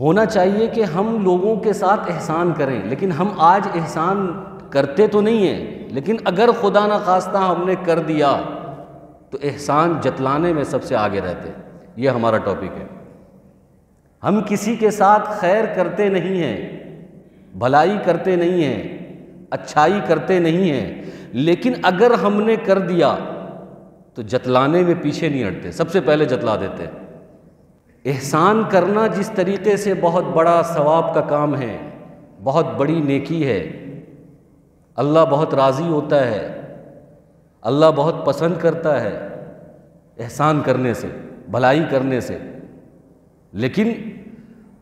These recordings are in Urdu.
ہونا چاہیے کہ ہم لوگوں کے ساتھ احسان کریں، لیکن ہم آج احسان کرتے تو نہیں ہیں، لیکن اگر خدا نخواستہ ہم نے کر دیا تو احسان جتلانے میں سب سے آگے رہتے ہیں۔ یہ ہمارا ٹاپک ہے۔ ہم کسی کے ساتھ خیر کرتے نہیں ہیں، بھلائی کرتے نہیں ہیں، اچھائی کرتے نہیں ہیں، لیکن اگر ہم نے کر دیا تو جتلانے میں پیچھے نہیں ہٹتے، سب سے پہلے جتلا دیتے ہیں۔ احسان کرنا جس طریقے سے بہت بڑا ثواب کا کام ہے، بہت بڑی نیکی ہے، اللہ بہت راضی ہوتا ہے، اللہ بہت پسند کرتا ہے احسان کرنے سے، بھلائی کرنے سے۔ لیکن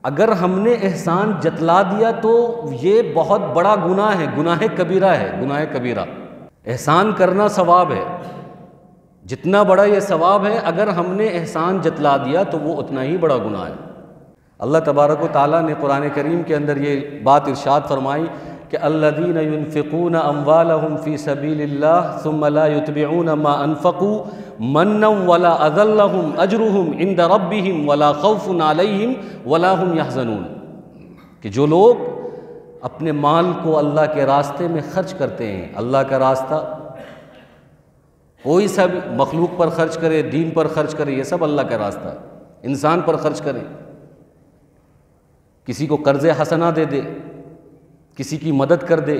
اگر ہم نے احسان جتلا دیا تو یہ بہت بڑا گناہ ہے، گناہ کبیرہ ہے، گناہ کبیرہ۔ احسان کرنا ثواب ہے، جتنا بڑا یہ ثواب ہے، اگر ہم نے احسان جتلا دیا تو وہ اتنا ہی بڑا گناہ ہے۔ اللہ تبارک و تعالیٰ نے قرآن کریم کے اندر یہ بات ارشاد فرمائی کہ الذین ينفقون اموالهم فی سبیل اللہ ثم لا یتبعون ما انفقوا منا ولا اذى لهم اجرهم عند ربهم ولا خوف علیہم ولا هم يحزنون، کہ جو لوگ اپنے مال کو اللہ کے راستے میں خرچ کرتے ہیں، اللہ کا راستہ کوئی سب مخلوق پر خرچ کرے، دین پر خرچ کرے، یہ سب اللہ کا راستہ ہے، انسان پر خرچ کرے، کسی کو قرض حسنہ دے دے، کسی کی مدد کر دے،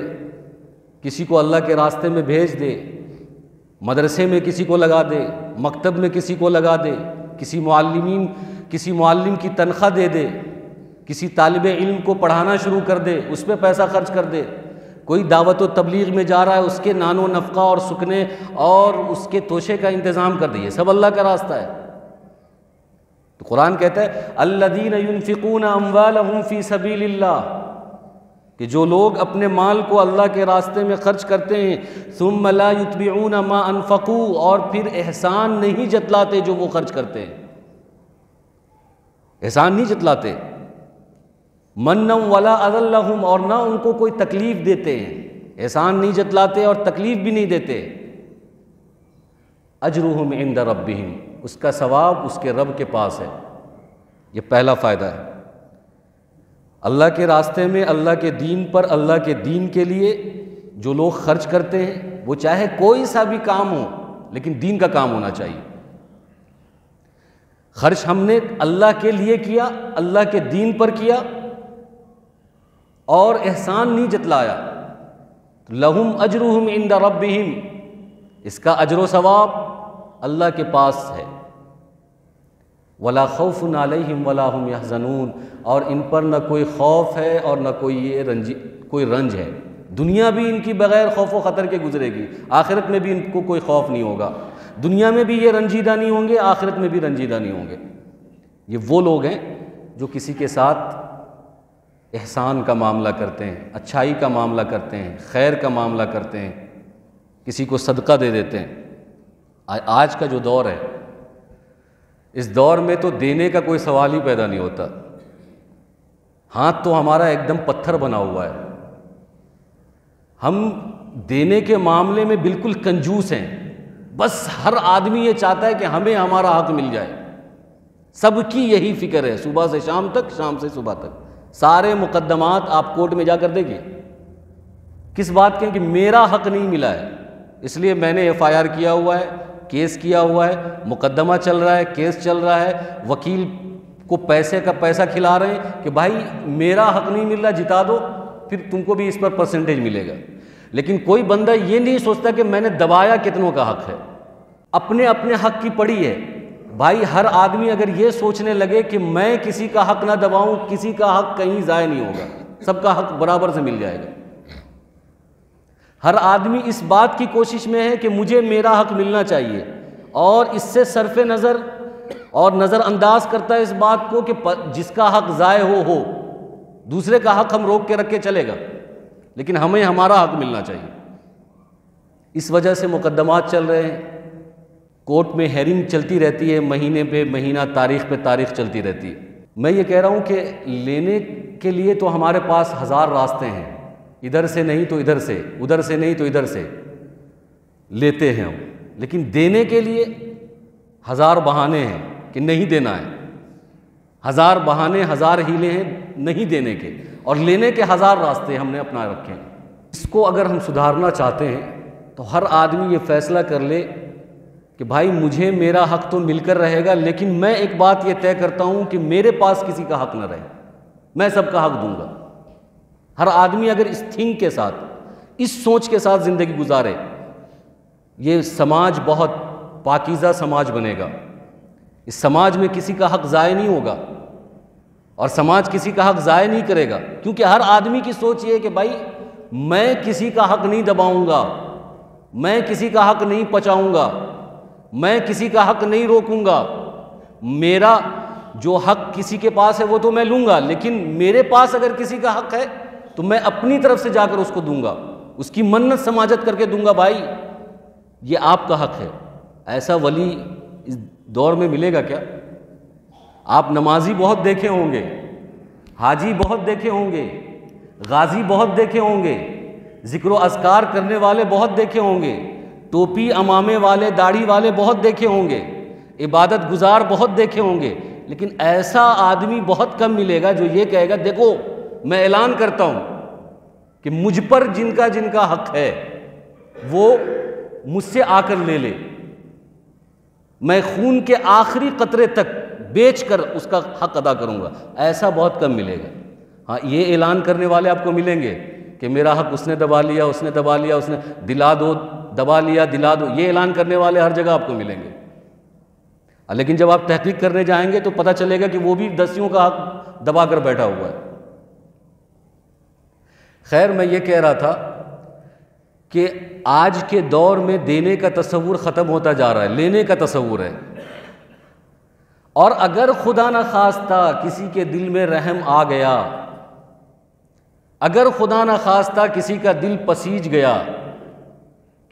کسی کو اللہ کے راستے میں بھیج دے، مدرسے میں کسی کو لگا دے، مکتب میں کسی کو لگا دے، کسی معلم کی تنخواہ دے دے، کسی طالب علم کو پڑھانا شروع کر دے، اس پہ پیسہ خرچ کر دے، کوئی دعوت و تبلیغ میں جا رہا ہے، اس کے نان و نفقہ اور سکنے اور اس کے توشے کا انتظام کر دے، یہ سب اللہ کا راستہ ہے۔ تو قرآن کہتا ہے الذین ينفقون اموالهم فی سبیل اللہ، کہ جو لوگ اپنے مال کو اللہ کے راستے میں خرچ کرتے ہیں، ثم لا یتبعون ما انفقوا، اور پھر احسان نہیں جتلاتے جو وہ خرچ کرتے ہیں، احسان نہیں جتلاتے، منا ولا اذى لهم، اور نہ ان کو کوئی تکلیف دیتے ہیں، احسان نہیں جتلاتے اور تکلیف بھی نہیں دیتے، اجرهم عند ربهم، اس کا ثواب اس کے رب کے پاس ہے۔ یہ پہلا فائدہ ہے۔ اللہ کے راستے میں، اللہ کے دین پر، اللہ کے دین کے لیے جو لوگ خرچ کرتے ہیں، وہ چاہے کوئی سا بھی کام ہو لیکن دین کا کام ہونا چاہیے۔ خرچ ہم نے اللہ کے لیے کیا، اللہ کے دین پر کیا اور احسان نہیں جتلایا، لہم اجرہم عند ربہم، اس کا اجر و ثواب اللہ کے پاس ہے۔ ولا خوف علیہم ولا ہم یحزنون، اور ان پر نہ کوئی خوف ہے اور نہ کوئی رنج ہے۔ دنیا بھی ان کی بغیر خوف و خطر کے گزرے گی، آخرت میں بھی ان کو کوئی خوف نہیں ہوگا، دنیا میں بھی یہ رنجیدہ نہیں ہوں گے، آخرت میں بھی رنجیدہ نہیں ہوں گے۔ یہ وہ لوگ ہیں جو کسی کے ساتھ احسان کا معاملہ کرتے ہیں، اچھائی کا معاملہ کرتے ہیں، خیر کا معاملہ کرتے ہیں، کسی کو صدقہ دے دیتے ہیں۔ آج کا جو دور ہے، اس دور میں تو دینے کا کوئی سوال ہی پیدا نہیں ہوتا، ہاتھ تو ہمارا ایک دم پتھر بنا ہوا ہے، ہم دینے کے معاملے میں بالکل کنجوس ہیں، بس ہر آدمی یہ چاہتا ہے کہ ہمیں ہمارا حق مل جائے، سب کی یہی فکر ہے، صبح سے شام تک، شام سے صبح تک، سارے مقدمات آپ کورٹ میں جا کر دیکھیں، کس بات کے کہ میرا حق نہیں ملا ہے، اس لیے میں نے ایف آئی آر کیا ہوا ہے، کیس کیا ہوا ہے، مقدمہ چل رہا ہے، کیس چل رہا ہے، وکیل کو پیسے کا پیسہ کھلا رہے ہیں کہ بھائی میرا حق نہیں مل رہا، جتا دو، پھر تم کو بھی اس پر پرسنٹیج ملے گا۔ لیکن کوئی بندہ یہ نہیں سوچتا کہ میں نے دبایا کتنوں کا حق ہے، اپنے اپنے حق کی پڑی ہے۔ بھائی ہر آدمی اگر یہ سوچنے لگے کہ میں کسی کا حق نہ دباؤں، کسی کا حق کہیں ضائع نہیں ہوگا، سب کا حق برابر سے مل جائے گا۔ ہر آدمی اس بات کی کوشش میں ہے کہ مجھے میرا حق ملنا چاہیے، اور اس سے صرف نظر اور نظر انداز کرتا ہے اس بات کو کہ جس کا حق ضائع ہو، دوسرے کا حق ہم روک کے رکھ کے چلے گا، لیکن ہمیں ہمارا حق ملنا چاہیے۔ اس وجہ سے مقدمات چل رہے ہیں، کورٹ میں ہیرنگ چلتی رہتی ہے، مہینے پہ مہینہ، تاریخ پہ تاریخ چلتی رہتی ہے۔ میں یہ کہہ رہا ہوں کہ لینے کے لیے تو ہمارے پاس ہزار راستے ہیں، ادھر سے نہیں تو ادھر سے، ادھر سے نہیں تو ادھر سے لیتے ہیں ہم، لیکن دینے کے لیے ہزار بہانے ہیں کہ نہیں دینا ہے، ہزار بہانے ہزار ہیلے ہیں نہیں دینے کے، اور لینے کے ہزار راستے ہم نے اپنا رکھے ہیں۔ اس کو اگر ہم سدھارنا چاہتے ہیں تو ہر آدمی یہ فیصلہ کر لے کہ بھائی مجھے میرا حق تو مل کر رہے گا، لیکن میں ایک بات یہ طے کرتا ہوں کہ میرے پاس کسی کا حق نہ رہے، میں سب کا حق دوں گا۔ ہر آدمی اگر اس تھنک کے ساتھ، اس سوچ کے ساتھ زندگی گزارے، یہ سماج بہت پاکیزہ سماج بنے گا۔ اس سماج میں کسی کا حق ضائع نہیں ہوگا، اور سماج کسی کا حق ضائع نہیں کرے گا، کیونکہ ہر آدمی کی سوچ یہ ہے کہ بھائی میں کسی کا حق نہیں دباؤں گا، میں کسی کا حق نہیں پچاؤں گا، میں کسی کا حق نہیں روکوں گا، میرا جو حق کسی کے پاس ہے وہ تو میں لوں گا، لیکن میرے پاس اگر کسی کا حق ہے تو میں اپنی طرف سے جا کر اس کو دوں گا، اس کی منت سماجت کر کے دوں گا، بھائی یہ آپ کا حق ہے۔ ایسا ولی اس دور میں ملے گا کیا؟ آپ نمازی بہت دیکھے ہوں گے، حاجی بہت دیکھے ہوں گے، غازی بہت دیکھے ہوں گے، ذکر و اذکار کرنے والے بہت دیکھے ہوں گے، ٹوپی امامے والے داڑھی والے بہت دیکھے ہوں گے، عبادت گزار بہت دیکھے ہوں گے، لیکن ایسا آدمی بہت کم ملے گا جو یہ کہے گا دیکھو میں اعلان کرتا ہوں کہ مجھ پر جن کا حق ہے وہ مجھ سے آ کر لے لے، میں خون کے آخری قطرے تک بیچ کر اس کا حق ادا کروں گا۔ ایسا بہت کم ملے گا۔ ہاں یہ اعلان کرنے والے آپ کو ملیں گے کہ میرا حق اس نے دبا لیا، اس نے دبا لیا، اس نے دلا دو، دبا لیا، دلا دو، یہ اعلان کرنے والے ہر جگہ آپ کو ملیں گے۔ لیکن جب آپ تحقیق کرنے جائیں گے تو پتہ چلے گا کہ وہ بھی دسیوں کا حق دبا کر بیٹھا ہوا ہے۔ خیر میں یہ کہہ رہا تھا کہ آج کے دور میں دینے کا تصور ختم ہوتا جا رہا ہے، لینے کا تصور ہے، اور اگر خدا نہ خواستہ کسی کے دل میں رحم آ گیا، اگر خدا نہ خواستہ کسی کا دل پسیج گیا،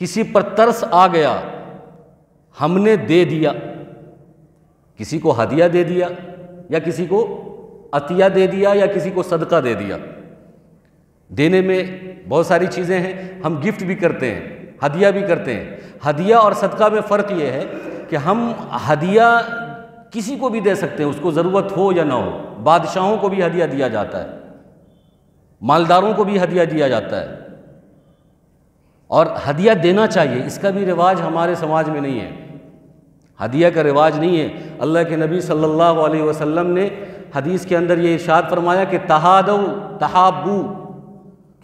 کسی پر ترس آ گیا، ہم نے دے دیا، کسی کو ہدیہ دے دیا یا کسی کو عطیہ دے دیا یا کسی کو صدقہ دے دیا۔ دینے میں بہت ساری چیزیں ہیں، ہم گفٹ بھی کرتے ہیں، ہدیہ بھی کرتے ہیں۔ ہدیہ اور صدقہ میں فرق یہ ہے کہ ہم ہدیہ کسی کو بھی دے سکتے ہیں، اس کو ضرورت ہو یا نہ ہو۔ بادشاہوں کو بھی ہدیہ دیا جاتا ہے، مالداروں کو بھی ہدیہ دیا جاتا ہے، اور ہدیہ دینا چاہیے، اس کا بھی رواج ہمارے سماج میں نہیں ہے، ہدیہ کا رواج نہیں ہے۔ اللہ کے نبی صلی اللہ علیہ وسلم نے حدیث کے اندر یہ ارشاد فرمایا کہ تہادو تحابو،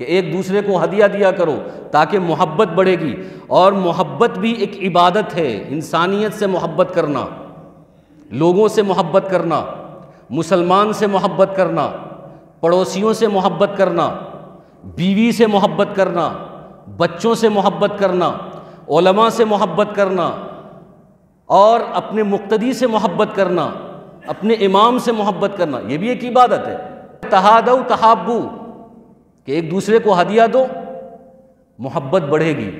کہ ایک دوسرے کو ہدیہ دیا کرو تاکہ محبت بڑھے گی، اور محبت بھی ایک عبادت ہے، انسانیت سے محبت کرنا، لوگوں سے محبت کرنا، مسلمان سے محبت کرنا، پڑوسیوں سے محبت کرنا، بیوی سے محبت کرنا، بچوں سے محبت کرنا، علماء سے محبت کرنا، اور اپنے مقتدی سے محبت کرنا، اپنے امام سے محبت کرنا، یہ بھی ایک عبادت ہے۔ تہادو تحابو، کہ ایک دوسرے کو ہدیہ دو، محبت بڑھے گی،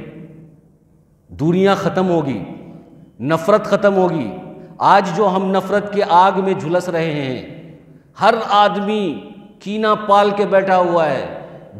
دوریاں ختم ہوگی، نفرت ختم ہوگی۔ آج جو ہم نفرت کے آگ میں جھلس رہے ہیں، ہر آدمی کینہ پال کے بیٹھا ہوا ہے،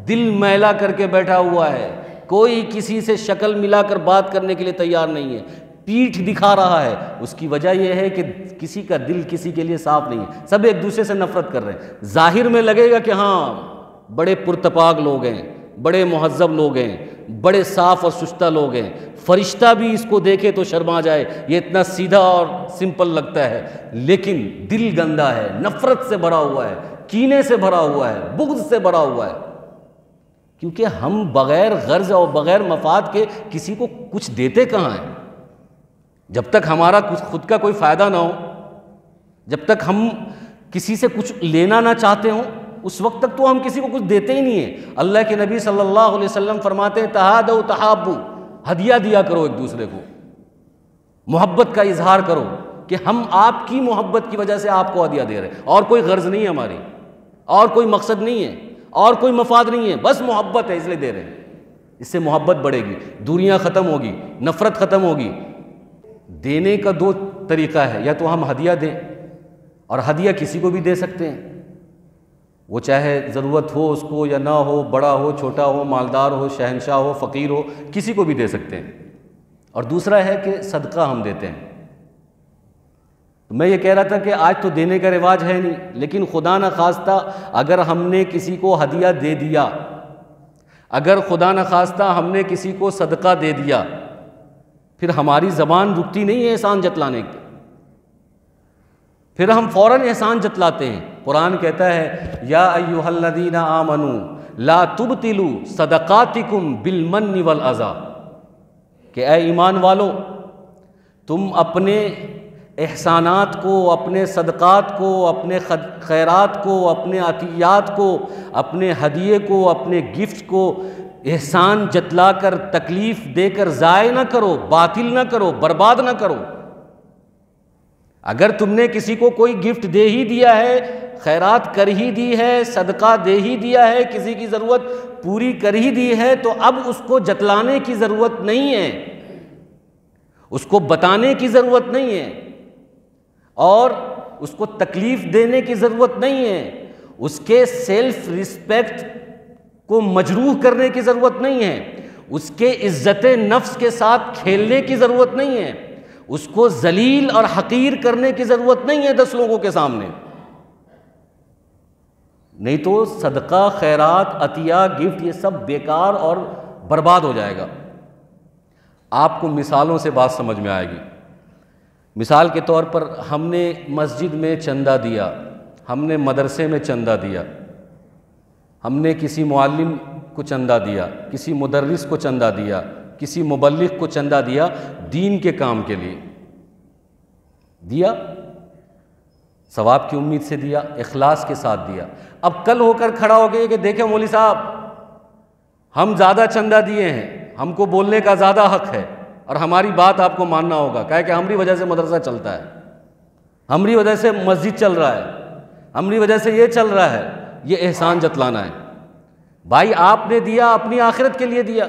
دل میلا کر کے بیٹھا ہوا ہے، کوئی کسی سے شکل ملا کر بات کرنے کے لیے تیار نہیں ہے، پیٹھ دکھا رہا ہے۔ اس کی وجہ یہ ہے کہ کسی کا دل کسی کے لیے صاف نہیں ہے، سب ایک دوسرے سے نفرت کر رہے ہیں۔ ظاہر میں لگے گا کہ ہاں بڑے پرتپاک لوگ ہیں، بڑے مہذب لوگ ہیں، بڑے صاف اور شستہ لوگ ہیں، فرشتہ بھی اس کو دیکھے تو شرما جائے، یہ اتنا سیدھا اور سمپل لگتا ہے، لیکن دل گندا ہے، نفرت سے بھرا ہوا ہے، کینے سے بھرا ہوا ہے، بغض سے بھرا ہوا ہے، کیونکہ ہم بغیر غرض اور بغیر مفاد کے کسی کو کچھ دیتے کہاں ہیں؟ جب تک ہمارا خود کا کوئی فائدہ نہ ہو، جب تک ہم کسی سے کچھ لینا نہ چاہتے ہوں، اس وقت تک تو ہم کسی کو کچھ دیتے ہی نہیں ہیں۔ اللہ کے نبی صلی اللہ علیہ وسلم فرماتے ہیں تہادو تحابو، ہدیہ دیا کرو ایک دوسرے کو، محبت کا اظہار کرو کہ ہم آپ کی محبت کی وجہ سے آپ کو ہدیہ دے رہے ہیں، اور کوئی غرض نہیں ہے ہماری، اور کوئی مقصد نہیں ہے، اور کوئی مفاد نہیں ہے، بس محبت ہے اس لیے دے رہے ہیں۔ اس سے محبت بڑھے گی، دوریاں ختم ہوگی، نفرت ختم ہوگی۔ دینے کا دو طریقہ ہے، یا تو ہم ہدیہ دیں، اور ہدیہ کسی کو بھی دے سکتے ہیں، وہ چاہے ضرورت ہو اس کو یا نہ ہو، بڑا ہو چھوٹا ہو، مالدار ہو شہنشاہ ہو فقیر ہو، کسی کو بھی دے سکتے ہیں۔ اور دوسرا ہے کہ صدقہ ہم دیتے ہیں، میں یہ کہہ رہا تھا کہ آج تو دینے کا رواج ہے نہیں، لیکن خدا نخواستہ اگر ہم نے کسی کو ہدیہ دے دیا، اگر خدا نخواستہ ہم نے کسی کو صدقہ دے دیا، پھر ہماری زبان رکتی نہیں ہے احسان جتلانے کی، پھر ہم فوراً احسان جتلاتے ہیں۔ قرآن کہتا ہے یا ایھا الذین آمنوا لا تبطلوا صدقاتکم بالمن والاذی، کہ اے ایمان والو، تم اپنے احسانات کو، اپنے صدقات کو، اپنے خیرات کو، اپنے عطیات کو، اپنے ہدیے کو، اپنے گفٹ کو احسان جتلا کر، تکلیف دے کر ضائع نہ کرو، باطل نہ کرو، برباد نہ کرو۔ اگر تم نے کسی کو کوئی گفٹ دے ہی دیا ہے، خیرات کر ہی دی ہے، صدقہ دے ہی دیا ہے، کسی کی ضرورت پوری کر ہی دی ہے، تو اب اس کو جتلانے کی ضرورت نہیں ہے، اس کو بتانے کی ضرورت نہیں ہے، اور اس کو تکلیف دینے کی ضرورت نہیں ہے، اس کے سیلف ریسپیکٹ کو مجروح کرنے کی ضرورت نہیں ہے، اس کے عزت نفس کے ساتھ کھیلنے کی ضرورت نہیں ہے، اس کو ذلیل اور حقیر کرنے کی ضرورت نہیں ہے 10 لوگوں کے سامنے۔ نہیں تو صدقہ، خیرات، عطیہ، گفٹ یہ سب بیکار اور برباد ہو جائے گا۔ آپ کو مثالوں سے بات سمجھ میں آئے گی۔ مثال کے طور پر ہم نے مسجد میں چندہ دیا، ہم نے مدرسے میں چندہ دیا، ہم نے کسی معلم کو چندہ دیا، کسی مدرس کو چندہ دیا، کسی مبلغ کو چندہ دیا، دین کے کام کے لیے دیا، ثواب کی امید سے دیا، اخلاص کے ساتھ دیا۔ اب کل ہو کر کھڑا ہو گئے کہ دیکھیں مولوی صاحب، ہم زیادہ چندہ دیے ہیں، ہم کو بولنے کا زیادہ حق ہے، اور ہماری بات آپ کو ماننا ہوگا، کہ ہماری وجہ سے مدرسہ چلتا ہے، ہماری وجہ سے مسجد چل رہا ہے، ہماری وجہ سے یہ چل رہا ہے۔ یہ احسان جتلانا ہے۔ بھائی آپ نے دیا اپنی آخرت کے لیے دیا،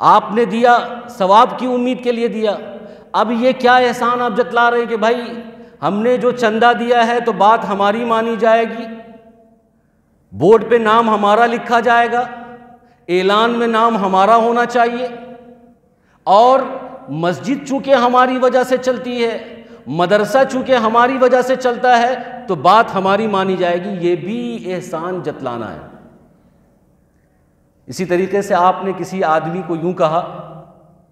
آپ نے دیا ثواب کی امید کے لیے دیا۔ اب یہ کیا احسان آپ جتلا رہے ہیں کہ بھائی ہم نے جو چندہ دیا ہے تو بات ہماری مانی جائے گی، بورڈ پہ نام ہمارا لکھا جائے گا، اعلان میں نام ہمارا ہونا چاہیے، اور مسجد چونکہ ہماری وجہ سے چلتی ہے، مدرسہ چونکہ ہماری وجہ سے چلتا ہے، تو بات ہماری مانی جائے گی۔ یہ بھی احسان جتلانا ہے۔ اسی طریقے سے آپ نے کسی آدمی کو یوں کہا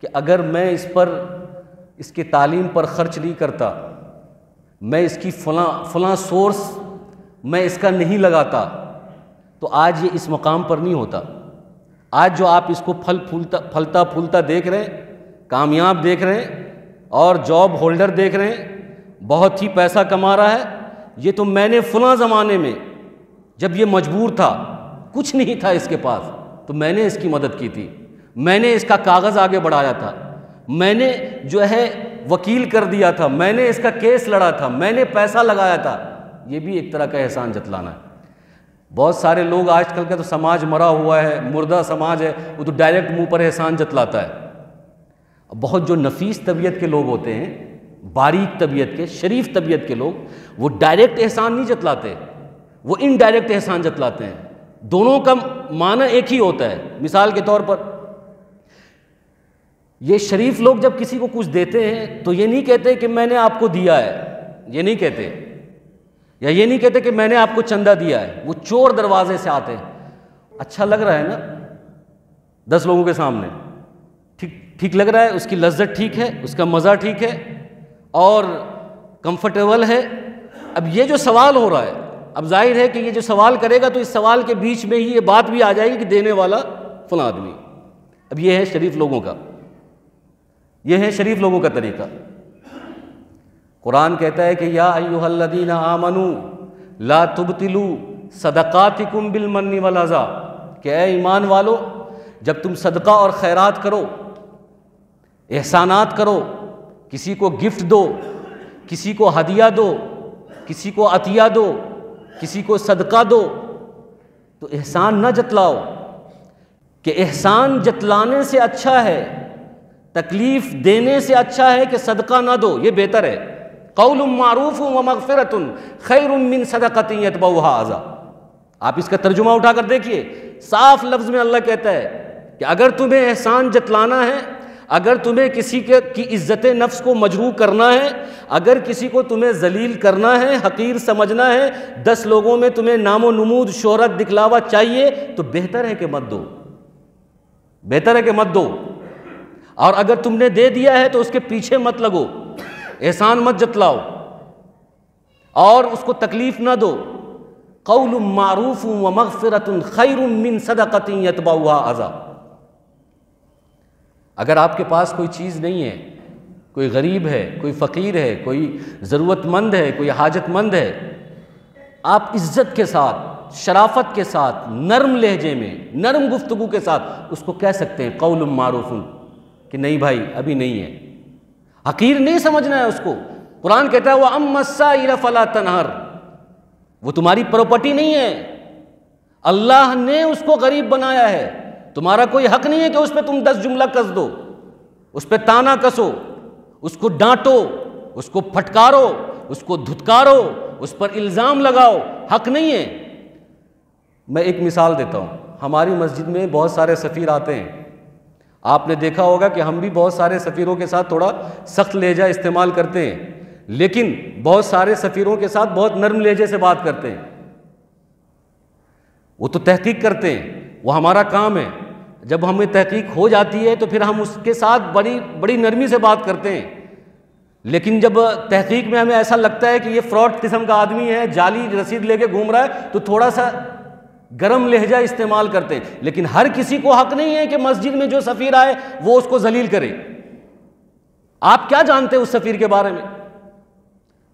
کہ اگر میں اس کی تعلیم پر خرچ نہیں کرتا، میں اس کی فلاں سورس میں اس کا نہیں لگاتا، تو آج یہ اس مقام پر نہیں ہوتا۔ آج جو آپ اس کو پھلتا پھولتا دیکھ رہے ہیں، کامیاب دیکھ رہے ہیں، اور جاب ہولڈر دیکھ رہے ہیں، بہت ہی پیسہ کما رہا ہے، یہ تو میں نے فلاں زمانے میں جب یہ مجبور تھا، کچھ نہیں تھا اس کے پاس، تو میں نے اس کی مدد کی تھی، میں نے اس کا کاغذ آگے بڑھایا تھا، میں نے جو ہے وکیل کر دیا تھا، میں نے اس کا کیس لڑا تھا، میں نے پیسہ لگایا تھا۔ یہ بھی ایک طرح کا احسان جتلانا ہے۔ بہت سارے لوگ آج کل کا تو سماج مرا ہوا ہے، مردہ سماج ہے، وہ تو ڈائریکٹ منہ پر احسان جتلاتا ہے۔ بہت جو نفیس طبیعت کے لوگ ہوتے ہیں، باریک طبیعت کے، شریف طبیعت کے لوگ، وہ ڈائریکٹ احسان نہیں جتلاتے، وہ انڈائریکٹ احسان جتلاتے ہیں۔ دونوں کا معنی ایک ہی ہوتا ہے۔ مثال کے طور پر یہ شریف لوگ جب کسی کو کچھ دیتے ہیں تو یہ نہیں کہتے کہ میں نے آپ کو دیا ہے، یہ نہیں کہتے، یا یہ نہیں کہتے کہ میں نے آپ کو چندہ دیا ہے۔ وہ چور دروازے سے آتے ہیں، اچھا لگ رہا ہے نا 10 لوگوں کے سامنے، ٹھیک لگ رہا ہے، اس کی لذت ٹھیک ہے، اس کا مزہ ٹھیک ہے، اور کمفرٹیبل ہے۔ اب یہ جو سوال ہو رہا ہے، اب ظاہر ہے کہ یہ جو سوال کرے گا تو اس سوال کے بیچ میں ہی یہ بات بھی آ جائے گی کہ دینے والا فلاں آدمی۔ اب یہ ہے شریف لوگوں کا، یہ ہے شریف لوگوں کا طریقہ۔ قرآن کہتا ہے کہ یا ایھا الذین آمنوا لا تبطلوا صدقاتکم بالمن والاذی، کہ اے ایمان والو، جب تم صدقہ اور خیرات کرو، احسانات کرو، کسی کو گفٹ دو، کسی کو ہدیہ دو، کسی کو عطیہ دو، کسی کو صدقہ دو، تو احسان نہ جتلاؤ، کہ احسان جتلانے سے اچھا ہے، تکلیف دینے سے اچھا ہے کہ صدقہ نہ دو، یہ بہتر ہے۔ قول معروف ومغفرۃ خیر من صدقۃ یتبعھا اذی۔ آپ اس کا ترجمہ اٹھا کر دیکھیے، صاف لفظ میں اللہ کہتا ہے کہ اگر تمہیں احسان جتلانا ہے، اگر تمہیں کسی کی عزت نفس کو مجروح کرنا ہے، اگر کسی کو تمہیں ذلیل کرنا ہے، حقیر سمجھنا ہے، 10 لوگوں میں تمہیں نام و نمود، شہرت، دکھلاوا چاہیے، تو بہتر ہے کہ مت دو، بہتر ہے کہ مت دو۔ اور اگر تم نے دے دیا ہے تو اس کے پیچھے مت لگو، احسان مت جتلاؤ اور اس کو تکلیف نہ دو۔ قول معروف ومغفرۃ خیر من صدقۃ یتبعها اذی۔ اگر آپ کے پاس کوئی چیز نہیں ہے، کوئی غریب ہے، کوئی فقیر ہے، کوئی ضرورت مند ہے، کوئی حاجت مند ہے، آپ عزت کے ساتھ، شرافت کے ساتھ، نرم لہجے میں، نرم گفتگو کے ساتھ اس کو کہہ سکتے ہیں قول معروف، کہ نہیں بھائی ابھی نہیں ہے، حقیر نہیں سمجھنا ہے اس کو۔ قرآن کہتا ہے وَأَمَّا السَّائِلَ فَلَا تَنْهَرْ، وہ تمہاری پراپرٹی نہیں ہے، اللہ نے اس کو غریب بنایا ہے، تمہارا کوئی حق نہیں ہے کہ اس پہ تم 10 جملہ کس دو، اس پہ تانا کسو، اس کو ڈانٹو، اس کو پھٹکارو، اس کو دھتکارو، اس پر الزام لگاؤ، حق نہیں ہے۔ میں ایک مثال دیتا ہوں، ہماری مسجد میں بہت سارے سفیر آتے ہیں، آپ نے دیکھا ہوگا کہ ہم بھی بہت سارے سفیروں کے ساتھ تھوڑا سخت لہجہ استعمال کرتے ہیں، لیکن بہت سارے سفیروں کے ساتھ بہت نرم لہجے سے بات کرتے ہیں۔ وہ تو تحقیق کرتے ہیں، وہ ہمارا کام ہے، جب ہمیں تحقیق ہو جاتی ہے تو پھر ہم اس کے ساتھ بڑی نرمی سے بات کرتے ہیں، لیکن جب تحقیق میں ہمیں ایسا لگتا ہے کہ یہ فراڈ قسم کا آدمی ہے، جعلی رسید لے کے گھوم رہا ہے، تو تھوڑا سا گرم لہجہ استعمال کرتے ہیں۔ لیکن ہر کسی کو حق نہیں ہے کہ مسجد میں جو سفیر آئے وہ اس کو ذلیل کرے۔ آپ کیا جانتے ہیں اس سفیر کے بارے میں؟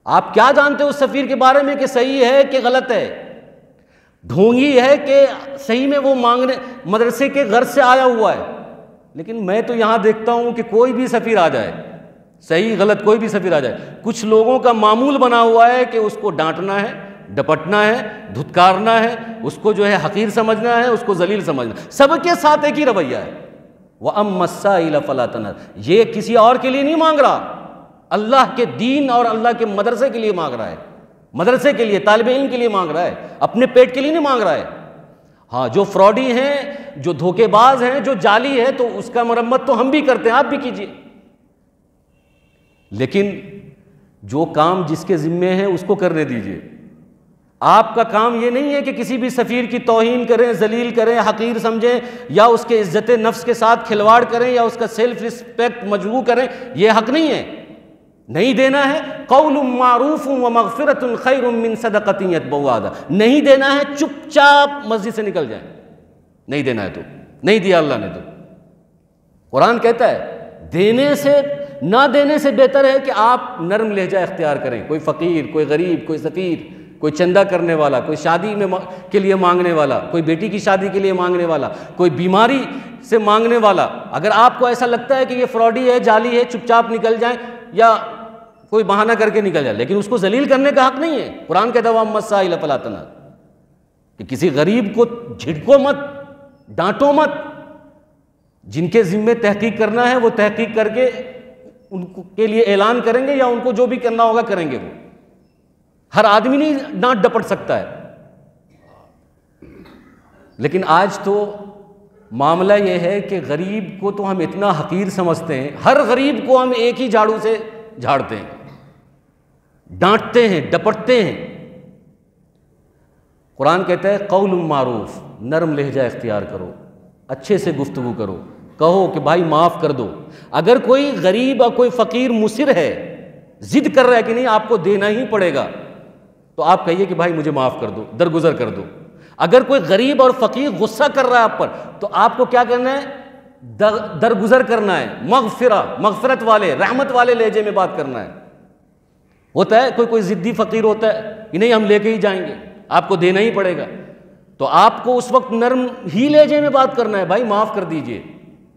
آپ کیا جانتے ہیں اس سفیر کے بارے میں کہ صحیح ہے کہ غلط ہے، ڈھونگی ہے کہ صحیح میں وہ مانگنے مدرسے کے غرض سے آیا ہوا ہے؟ لیکن میں تو یہاں دیکھتا ہوں کہ کوئی بھی سفیر آ جائے، صحیح غلط کوئی بھی سفیر آ جائے، کچھ لوگوں کا معمول بنا ہوا ہے کہ اس کو ڈانٹنا ہے، ڈپٹنا ہے، دھتکارنا ہے، اس کو جو ہے حقیر سمجھنا ہے، اس کو ذلیل سمجھنا ہے۔ سب کے ساتھ ایک ہی رویہ ہے، وَأَمَّا السَّائِلَ فَلَا تَنْهَرْ۔ یہ کسی اور کے لیے نہیں مانگ رہا، اللہ کے دین اور اللہ کے مدرسے کے لیے مانگ رہا ہے، مدرسے کے لیے، طالب علم کے لیے مانگ رہا ہے، اپنے پیٹ کے لیے نہیں مانگ رہا ہے۔ ہاں جو فراڈی ہیں، جو دھوکے باز ہیں، جو جعلی ہے، تو اس کا مرمت تو ہم بھی کرتے ہیں، آپ بھی کیجئے، لیکن جو کام جس کے ذمے ہیں اس کو کرنے دیجئے۔ آپ کا کام یہ نہیں ہے کہ کسی بھی سفیر کی توہین کریں، ذلیل کریں، حقیر سمجھیں، یا اس کے عزت نفس کے ساتھ کھلواڑ کریں، یا اس کا سیلف رسپیکٹ مجروح کریں، یہ حق نہیں ہے، نہیں دینا ہے۔ قول معروف ومغفرۃ خیر من صدقۃ یتبعها اذی، نہیں دینا ہے، چپ چاپ مسجد سے نکل جائیں، نہیں دینا ہے تو نہیں دیا اللہ نے تو۔ قرآن کہتا ہے دینے سے نہ دینے سے بہتر ہے کہ آپ نرم لہجہ اختیار کریں۔ کوئی فقیر، کوئی غریب، کوئی سفیر، کوئی چندہ کرنے والا، کوئی شادی میں کے لیے مانگنے والا، کوئی بیٹی کی شادی کے لیے مانگنے والا، کوئی بیماری سے مانگنے والا، اگر آپ کو ایسا لگتا ہے کہ یہ فراڈی ہے، جعلی ہے، چپ چاپ نکل جائیں یا کوئی بہانہ کر کے نکل جائے، لیکن اس کو ذلیل کرنے کا حق نہیں ہے۔ قرآن کہتا ہے وَأَمَّا السَّائِلَ فَلَا تَنْهَرْ، کہ کسی غریب کو جھڑکو مت، ڈانٹو مت۔ جن کے ذمے تحقیق کرنا ہے وہ تحقیق کر کے ان کے لیے اعلان کریں گے، یا ان کو جو بھی کرنا ہوگا کریں گے۔ وہ ہر آدمی نہیں ڈانٹ ڈپٹ سکتا ہے، لیکن آج تو معاملہ یہ ہے کہ غریب کو تو ہم اتنا حقیر سمجھتے ہیں، ہر غریب کو ہم ایک ہی جھاڑو سے جھاڑتے ہیں، ڈانٹتے ہیں، ڈپٹتے ہیں۔ قرآن کہتا ہے قول معروف، نرم لہجہ اختیار کرو، اچھے سے گفتگو کرو، کہو کہ بھائی معاف کر دو۔ اگر کوئی غریب اور کوئی فقیر مصر ہے، ضد کر رہا ہے کہ نہیں آپ کو دینا ہی پڑے گا، تو آپ کہیے کہ بھائی مجھے معاف کر دو، درگزر کر دو۔ اگر کوئی غریب اور فقیر غصہ کر رہا ہے آپ پر، تو آپ کو کیا کرنا ہے؟ درگزر کرنا ہے، مغفرت والے، رحمت والے لہجے میں بات کرنا ہے۔ ہوتا ہے کوئی ضدی فقیر ہوتا ہے کہ نہیں ہم لے کے ہی جائیں گے، آپ کو دینا ہی پڑے گا، تو آپ کو اس وقت نرم ہی لہجے میں بات کرنا ہے، بھائی معاف کر دیجئے،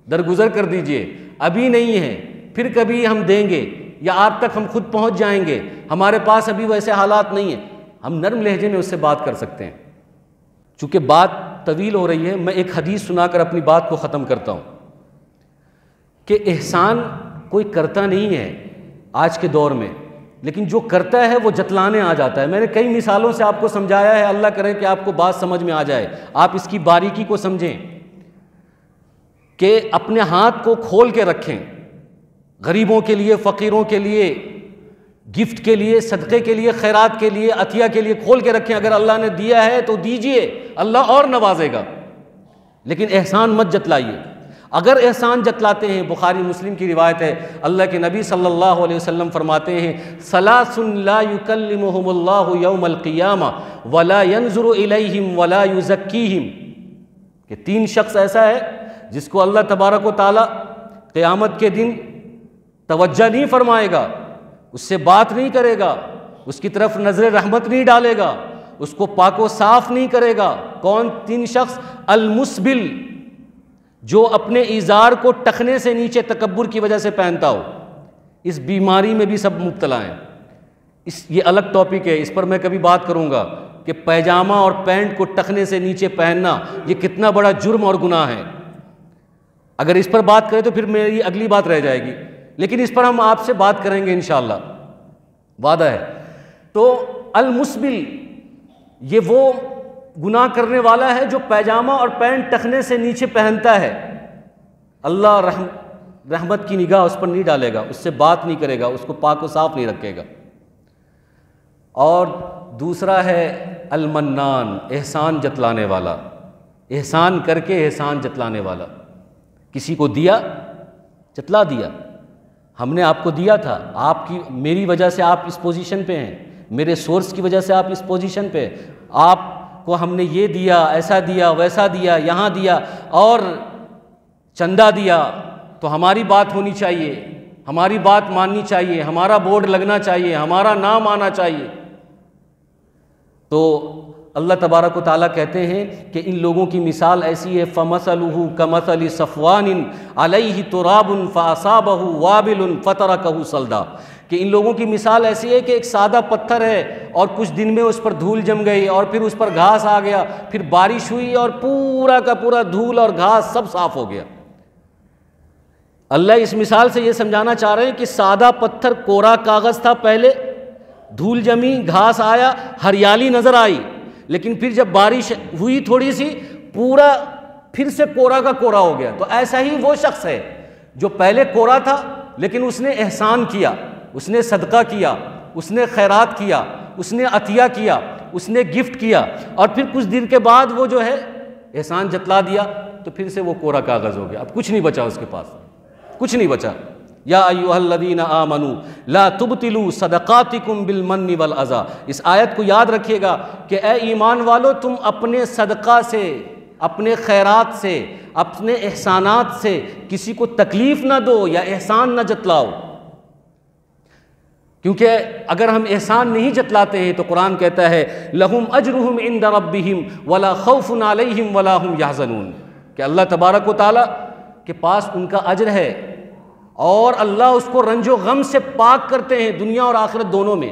درگزر کر دیجئے، ابھی نہیں ہے، پھر کبھی ہم دیں گے، یا آپ تک ہم خود پہنچ جائیں گے، ہمارے پاس ابھی ویسے حالات نہیں ہیں۔ ہم نرم لہجے میں اس سے بات کر سکتے ہیں۔ چونکہ بات طویل ہو رہی ہے، میں ایک حدیث سنا کر اپنی بات کو ختم کرتا ہوں کہ احسان کوئی کرتا نہیں ہے آج کے دور میں، لیکن جو کرتا ہے وہ جتلانے آ جاتا ہے۔ میں نے کئی مثالوں سے آپ کو سمجھایا ہے، اللہ کرے کہ آپ کو بات سمجھ میں آ جائے، آپ اس کی باریکی کو سمجھیں۔ کہ اپنے ہاتھ کو کھول کے رکھیں، غریبوں کے لیے، فقیروں کے لیے، گفٹ کے لیے، صدقے کے لیے، خیرات کے لیے، عطیہ کے لیے کھول کے رکھیں۔ اگر اللہ نے دیا ہے تو دیجئے، اللہ اور نوازے گا، لیکن احسان مت جتلائیے۔ اگر احسان جتلاتے ہیں، بخاری مسلم کی روایت ہے، اللہ کے نبی صلی اللہ علیہ وسلم فرماتے ہیں ثلاث لا یکلمہم اللہ یوم القیامہ ولا ینظر الیہم ولا یزکیہم، کہ 3 شخص ایسا ہے جس کو اللہ تبارک و تعالی قیامت کے دن توجہ نہیں فرمائے گا، اس سے بات نہیں کرے گا، اس کی طرف نظر رحمت نہیں ڈالے گا، اس کو پاک و صاف نہیں کرے گا۔ کون 3 شخص؟ المسبل، جو اپنے ازار کو ٹخنے سے نیچے تکبر کی وجہ سے پہنتا ہو، اس بیماری میں بھی سب مبتلا ہیں۔ یہ الگ ٹاپک ہے، اس پر میں کبھی بات کروں گا کہ پیجامہ اور پینٹ کو ٹخنے سے نیچے پہننا یہ کتنا بڑا جرم اور گناہ ہے۔ اگر اس پر بات کریں تو پھر میری اگلی بات رہ جائے گی، لیکن اس پر ہم آپ سے بات کریں گے انشاءاللہ، وعدہ ہے۔ تو المسبل یہ وہ گناہ کرنے والا ہے جو پیجامہ اور پینٹ ٹخنے سے نیچے پہنتا ہے، اللہ رحمت کی نگاہ اس پر نہیں ڈالے گا، اس سے بات نہیں کرے گا، اس کو پاک و صاف نہیں رکھے گا۔ اور دوسرا ہے المنان، احسان جتلانے والا، احسان کر کے احسان جتلانے والا۔ کسی کو دیا، جتلا دیا، ہم نے آپ کو دیا تھا، آپ کی میری وجہ سے آپ اس پوزیشن پہ ہیں، میرے سورس کی وجہ سے آپ اس پوزیشن پہ، آپ کو ہم نے یہ دیا، ایسا دیا، ویسا دیا، یہاں دیا اور چندہ دیا، تو ہماری بات ہونی چاہیے، ہماری بات ماننی چاہیے، ہمارا بورڈ لگنا چاہیے، ہمارا نام آنا چاہیے۔ تو اللہ تبارک و تعالیٰ کہتے ہیں کہ ان لوگوں کی مثال ایسی ہے فَمَثَلُهُ كَمَثَلِ صَفْوَانٍ عَلَيْهِ تُرَابٌ فَأَصَابَهُ وَابِلٌ فَتَرَكَهُ صَلْدًا، کہ ان لوگوں کی مثال ایسی ہے کہ ایک سادہ پتھر ہے اور کچھ دن میں اس پر دھول جم گئی اور پھر اس پر گھاس آ گیا، پھر بارش ہوئی اور پورا کا پورا دھول اور گھاس سب صاف ہو گیا۔ اللہ اس مثال سے یہ سمجھانا چاہ رہے ہیں کہ سادہ پتھر کوڑا کاغذ تھا، پہلے دھول جمی، گھاس آیا، ہریالی نظر آئی، لیکن پھر جب بارش ہوئی تھوڑی سی، پورا پھر سے کوڑا کا کوڑا ہو گیا۔ تو ایسا ہی وہ شخص ہے جو پہلے کوڑا تھا لیکن اس نے احسان کیا، اس نے صدقہ کیا، اس نے خیرات کیا، اس نے عطیہ کیا، اس نے گفٹ کیا، اور پھر کچھ دن کے بعد وہ جو ہے احسان جتلا دیا، تو پھر سے وہ کوڑا کاغذ ہو گیا، اب کچھ نہیں بچا اس کے پاس، کچھ نہیں بچا۔ یا ایھا الذین آمنوا لا تبطلوا صدقاتکم بالمن والاذی، اس آیت کو یاد رکھیے گا کہ اے ایمان والو، تم اپنے صدقہ سے، اپنے خیرات سے، اپنے احسانات سے کسی کو تکلیف نہ دو یا احسان نہ جتلاؤ، کیونکہ اگر ہم احسان نہیں جتلاتے ہیں تو قرآن کہتا ہے لہم اجرہم عند ربہم ولا خوف علیہم ولا ہم یحزنون، کہ اللہ تبارک و تعالیٰ کے پاس ان کا اجر ہے اور اللہ اس کو رنج و غم سے پاک کرتے ہیں، دنیا اور آخرت دونوں میں۔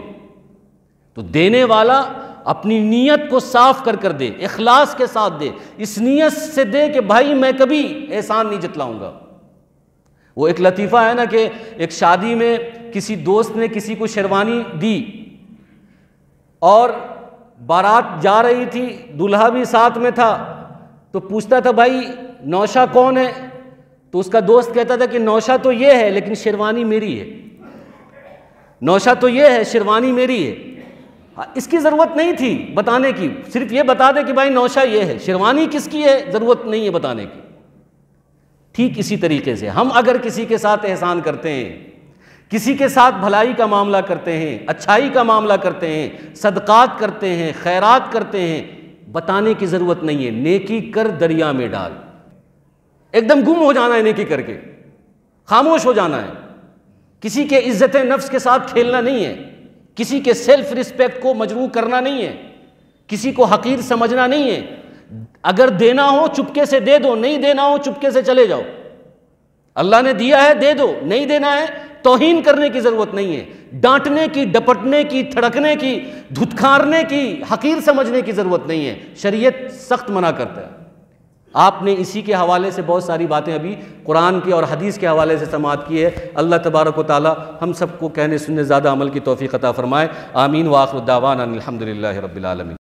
تو دینے والا اپنی نیت کو صاف کر دے، اخلاص کے ساتھ دے، اس نیت سے دے کہ بھائی میں کبھی احسان نہیں جتلاؤں گا۔ وہ ایک لطیفہ ہے نا کہ ایک شادی میں کسی دوست نے کسی کو شیروانی دی اور بارات جا رہی تھی، دلہا بھی ساتھ میں تھا، تو پوچھتا تھا بھائی نوشہ کون ہے؟ تو اس کا دوست کہتا تھا کہ نوشہ تو یہ ہے لیکن شیروانی میری ہے، نوشہ تو یہ ہے، شیروانی میری ہے۔ اس کی ضرورت نہیں تھی بتانے کی، صرف یہ بتا دے کہ بھائی نوشہ یہ ہے، شیروانی کس کی ہے، ضرورت نہیں ہے بتانے کی۔ ٹھیک اسی طریقے سے ہم اگر کسی کے ساتھ احسان کرتے ہیں، کسی کے ساتھ بھلائی کا معاملہ کرتے ہیں، اچھائی کا معاملہ کرتے ہیں، صدقات کرتے ہیں، خیرات کرتے ہیں، بتانے کی ضرورت نہیں ہے، نیکی کر دریا میں ڈال، ایک دم گم ہو جانا ہے، نیکی کر کے خاموش ہو جانا ہے، کسی کے عزت نفس کے ساتھ کھیلنا نہیں ہے، کسی کے سیلف رسپیکٹ کو مجروح کرنا نہیں ہے، کسی کو حقیر سمجھنا نہیں ہے۔ اگر دینا ہو چپکے سے دے دو، نہیں دینا ہو چپکے سے چلے جاؤ، اللہ نے دیا ہے دے دو، نہیں دینا ہے توہین کرنے کی ضرورت نہیں ہے، ڈانٹنے کی، ڈپٹنے کی، تھڑکنے کی، دھتکارنے کی، حقیر سمجھنے کی ضرورت نہیں ہے، شریعت سخت منع کرتا ہے۔ آپ نے اسی کے حوالے سے بہت ساری باتیں ابھی قرآن کی اور حدیث کے حوالے سے سماعت کی ہے۔ اللہ تبارک و تعالی ہم سب کو کہنے سننے زیادہ عمل کی توفیق عطا فرمائے، آمین۔ وآخر دعوانا الحمدللہ رب العالمین۔